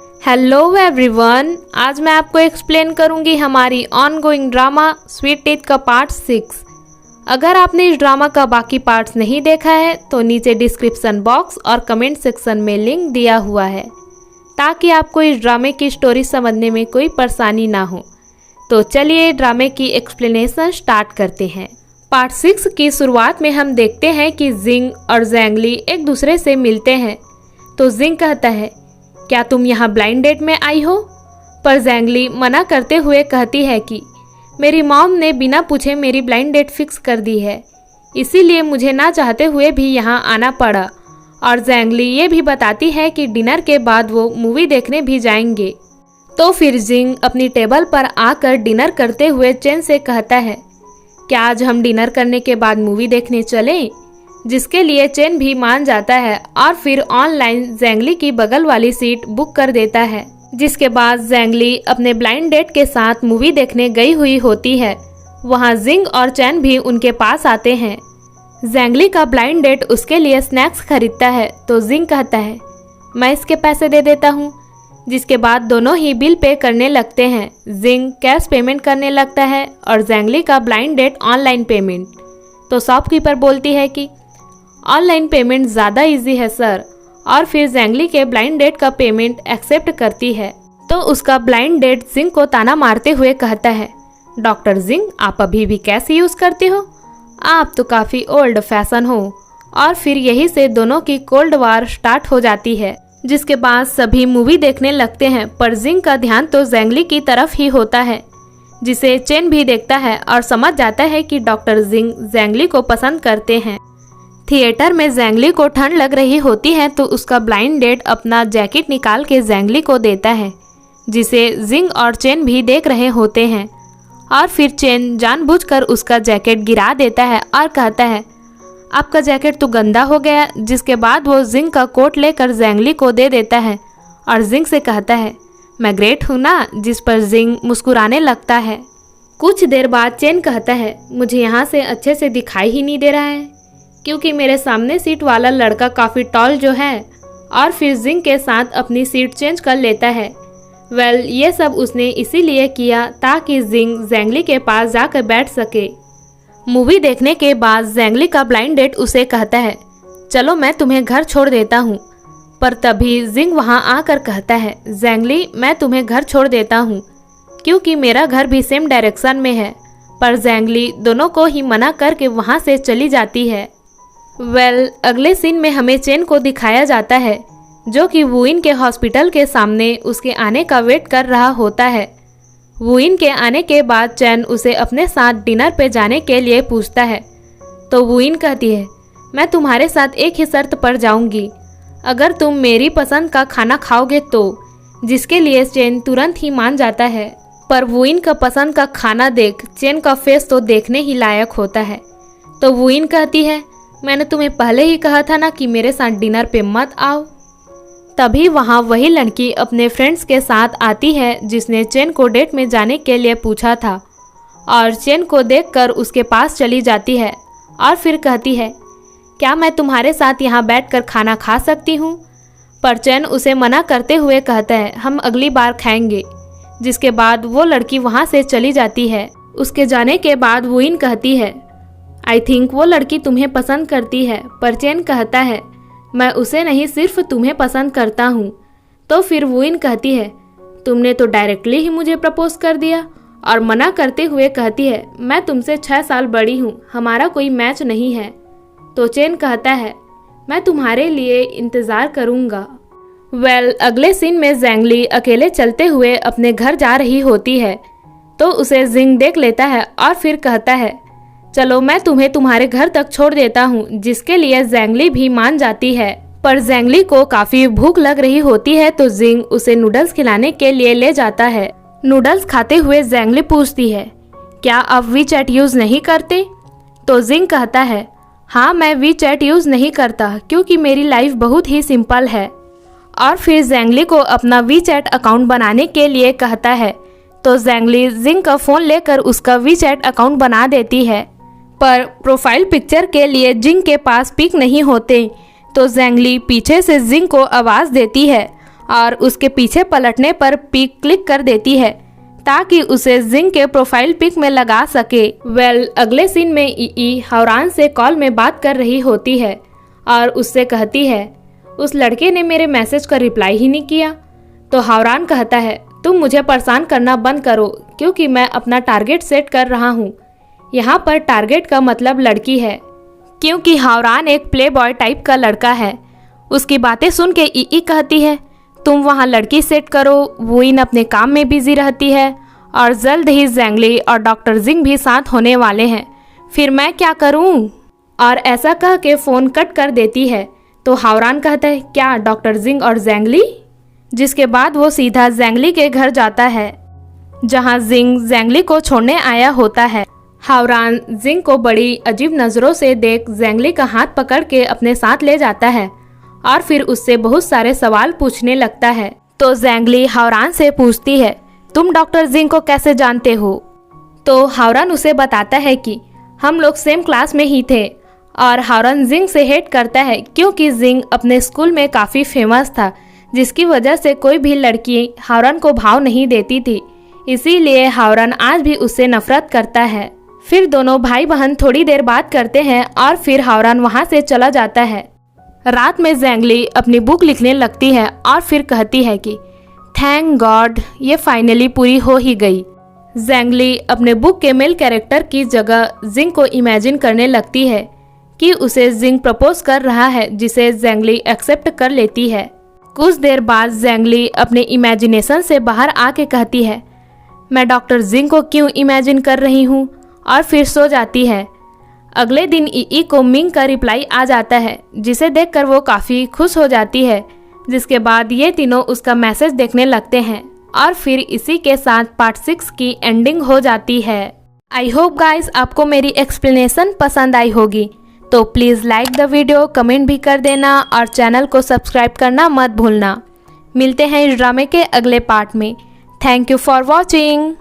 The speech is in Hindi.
हेलो एवरीवन, आज मैं आपको एक्सप्लेन करूंगी हमारी ऑनगोइंग ड्रामा स्वीट टीथ का पार्ट 6। अगर आपने इस ड्रामा का बाकी पार्ट्स नहीं देखा है तो नीचे डिस्क्रिप्शन बॉक्स और कमेंट सेक्शन में लिंक दिया हुआ है ताकि आपको इस ड्रामे की स्टोरी समझने में कोई परेशानी ना हो। तो चलिए ड्रामे की एक्सप्लेनेशन स्टार्ट करते हैं। पार्ट 6 की शुरुआत में हम देखते हैं कि जिंग और ज़ैंगली एक दूसरे से मिलते हैं। तो जिंग कहता है, क्या तुम यहाँ ब्लाइंड डेट में आई हो? पर ज़ैंगली मना करते हुए कहती है कि मेरी मॉम ने बिना पूछे मेरी ब्लाइंड डेट फिक्स कर दी है, इसीलिए मुझे ना चाहते हुए भी यहाँ आना पड़ा। और ज़ैंगली ये भी बताती है कि डिनर के बाद वो मूवी देखने भी जाएंगे। तो फिर जिंग अपनी टेबल पर आकर डिनर करते हुए चेन से कहता है, क्या आज हम डिनर करने के बाद मूवी देखने चलें? जिसके लिए चेन भी मान जाता है और फिर ऑनलाइन ज़ैंगली की बगल वाली सीट बुक कर देता है। जिसके बाद ज़ैंगली अपने ब्लाइंड डेट के साथ मूवी देखने गई हुई होती है। वहाँ जिंग और चैन भी उनके पास आते हैं। ज़ैंगली का ब्लाइंड डेट उसके लिए स्नैक्स खरीदता है तो जिंग कहता है, मैं इसके पैसे दे देता हूँ। जिसके बाद दोनों ही बिल पे करने लगते हैं। जिंग कैश पेमेंट करने लगता है और ज़ैंगली का ब्लाइंड डेट ऑनलाइन पेमेंट। तो शॉपकीपर बोलती है कि ऑनलाइन पेमेंट ज़्यादा इजी है सर, और फिर ज़ैंगली के ब्लाइंड डेट का पेमेंट एक्सेप्ट करती है। तो उसका ब्लाइंड डेट जिंग को ताना मारते हुए कहता है, डॉक्टर जिंग, आप अभी भी कैश यूज़ करते हो? आप तो काफ़ी ओल्ड फैशन हो। और फिर यही से दोनों की कोल्ड वार स्टार्ट हो जाती है। जिसके बाद सभी मूवी देखने लगते हैं, पर जिंग का ध्यान तो ज़ैंगली की तरफ ही होता है, जिसे चेन भी देखता है और समझ जाता है कि डॉक्टर जिंग ज़ैंगली को पसंद करते हैं। थिएटर में ज़ैंगली को ठंड लग रही होती है तो उसका ब्लाइंड डेट अपना जैकेट निकाल के ज़ैंगली को देता है, जिसे जिंग और चेन भी देख रहे होते हैं। और फिर चेन जानबूझकर उसका जैकेट गिरा देता है और कहता है, आपका जैकेट तो गंदा हो गया। जिसके बाद वो जिंग का कोट लेकर ज़ैंगली को दे देता है और जिंग से कहता है, मैं ग्रेट हूँ ना? जिस पर जिंग मुस्कुराने लगता है। कुछ देर बाद चेन कहता है, मुझे यहाँ से अच्छे से दिखाई ही नहीं दे रहा है क्योंकि मेरे सामने सीट वाला लड़का काफ़ी टॉल जो है। और फिर जिंग के साथ अपनी सीट चेंज कर लेता है। ये सब उसने इसीलिए किया ताकि जिंग ज़ैंगली के पास जाकर बैठ सके। मूवी देखने के बाद ज़ैंगली का ब्लाइंड डेट उसे कहता है, चलो मैं तुम्हें घर छोड़ देता हूँ। पर तभी जिंग वहाँ आकर कहता है, ज़ैंगली, मैं तुम्हें घर छोड़ देता हूँ क्योंकि मेरा घर भी सेम डायरेक्शन में है। पर ज़ैंगली दोनों को ही मना करके वहाँ से चली जाती है। अगले सीन में हमें चेन को दिखाया जाता है जो कि वुइन के हॉस्पिटल के सामने उसके आने का वेट कर रहा होता है। वुइन के आने के बाद चैन उसे अपने साथ डिनर पे जाने के लिए पूछता है। तो वुइन कहती है, मैं तुम्हारे साथ एक ही शर्त पर जाऊंगी, अगर तुम मेरी पसंद का खाना खाओगे तो। जिसके लिए चैन तुरंत ही मान जाता है। पर वुइन का पसंद का खाना देख चैन का फेस तो देखने ही लायक होता है। तो वुइन कहती है, मैंने तुम्हें पहले ही कहा था ना कि मेरे साथ डिनर पे मत आओ। तभी वहाँ वही लड़की अपने फ्रेंड्स के साथ आती है जिसने चेन को डेट में जाने के लिए पूछा था, और चेन को देखकर उसके पास चली जाती है और फिर कहती है, क्या मैं तुम्हारे साथ यहाँ बैठकर खाना खा सकती हूँ? पर चेन उसे मना करते हुए कहता है, हम अगली बार खाएंगे। जिसके बाद वो लड़की वहाँ से चली जाती है। उसके जाने के बाद वुइन कहती है, आई थिंक वो लड़की तुम्हें पसंद करती है। पर चेन कहता है, मैं उसे नहीं सिर्फ तुम्हें पसंद करता हूँ। तो फिर वुइन कहती है, तुमने तो डायरेक्टली ही मुझे प्रपोज कर दिया। और मना करते हुए कहती है, मैं तुमसे 6 साल बड़ी हूँ, हमारा कोई मैच नहीं है। तो चेन कहता है, मैं तुम्हारे लिए इंतज़ार करूँगा। अगले सीन में ज़ैंगली अकेले चलते हुए अपने घर जा रही होती है तो उसे जिंग देख लेता है और फिर कहता है, चलो मैं तुम्हें तुम्हारे घर तक छोड़ देता हूँ। जिसके लिए ज़ैंगली भी मान जाती है। पर ज़ैंगली को काफ़ी भूख लग रही होती है तो जिंग उसे नूडल्स खिलाने के लिए ले जाता है। नूडल्स खाते हुए ज़ैंगली पूछती है, क्या आप वीचैट यूज़ नहीं करते? तो जिंग कहता है, हाँ, मैं वीचैट यूज़ नहीं करता क्योंकि मेरी लाइफ बहुत ही सिंपल है। और फिर ज़ैंगली को अपना वीचैट अकाउंट बनाने के लिए कहता है। तो ज़ैंगली जिंग का फ़ोन लेकर उसका वीचैट अकाउंट बना देती है। पर प्रोफाइल पिक्चर के लिए जिंग के पास पिक नहीं होते तो ज़ैंगली पीछे से जिंग को आवाज़ देती है और उसके पीछे पलटने पर पिक क्लिक कर देती है ताकि उसे जिंग के प्रोफाइल पिक में लगा सके। अगले सीन में ई हावरान से कॉल में बात कर रही होती है और उससे कहती है उस लड़के ने मेरे मैसेज का रिप्लाई ही नहीं किया। तो हावरान कहता है तुम मुझे परेशान करना बंद करो क्योंकि मैं अपना टारगेट सेट कर रहा हूँ। यहाँ पर टारगेट का मतलब लड़की है क्योंकि हावरान एक प्ले बॉय टाइप का लड़का है। उसकी बातें सुन के ई कहती है तुम वहाँ लड़की सेट करो, वो इन अपने काम में बिजी रहती है और जल्द ही ज़ैंगली और डॉक्टर जिंग भी साथ होने वाले हैं, फिर मैं क्या करूँ। और ऐसा कह के फ़ोन कट कर देती है। तो हावरान कहता है क्या डॉक्टर जिंग और ज़ैंगली, जिसके बाद वो सीधा ज़ैंगली के घर जाता है जहाँ जिंग ज़ैंगली को छोड़ने आया होता है। हावरान जिंग को बड़ी अजीब नज़रों से देख ज़ैंगली का हाथ पकड़ के अपने साथ ले जाता है और फिर उससे बहुत सारे सवाल पूछने लगता है। तो ज़ैंगली हावरान से पूछती है तुम डॉक्टर जिंग को कैसे जानते हो। तो हावरान उसे बताता है कि हम लोग सेम क्लास में ही थे और हावरान जिंग से हेट करता है क्योंकि जिंग अपने स्कूल में काफ़ी फेमस था, जिसकी वजह से कोई भी लड़की हावरान को भाव नहीं देती थी, इसीलिए हावरान आज भी उससे नफरत करता है। फिर दोनों भाई बहन थोड़ी देर बात करते हैं और फिर हावरान वहाँ से चला जाता है। रात में ज़ैंगली अपनी बुक लिखने लगती है और फिर कहती है कि थैंक गॉड ये फाइनली पूरी हो ही गई। ज़ैंगली अपने बुक के मेल कैरेक्टर की जगह जिंग को इमेजिन करने लगती है कि उसे जिंग प्रपोज कर रहा है, जिसे ज़ैंगली एक्सेप्ट कर लेती है। कुछ देर बाद ज़ैंगली अपने इमेजिनेशन से बाहर आके कहती है मैं डॉक्टर जिंग को क्यों इमेजिन कर रही हूँ, और फिर सो जाती है। अगले दिन ई को मिंग का रिप्लाई आ जाता है जिसे देखकर वो काफ़ी खुश हो जाती है, जिसके बाद ये तीनों उसका मैसेज देखने लगते हैं और फिर इसी के साथ पार्ट 6 की एंडिंग हो जाती है। आई होप गाइस आपको मेरी एक्सप्लेनेशन पसंद आई होगी, तो please like the video, comment भी कर देना और चैनल को सब्सक्राइब करना मत भूलना। मिलते हैं इस ड्रामे के अगले पार्ट में। Thank you for watching.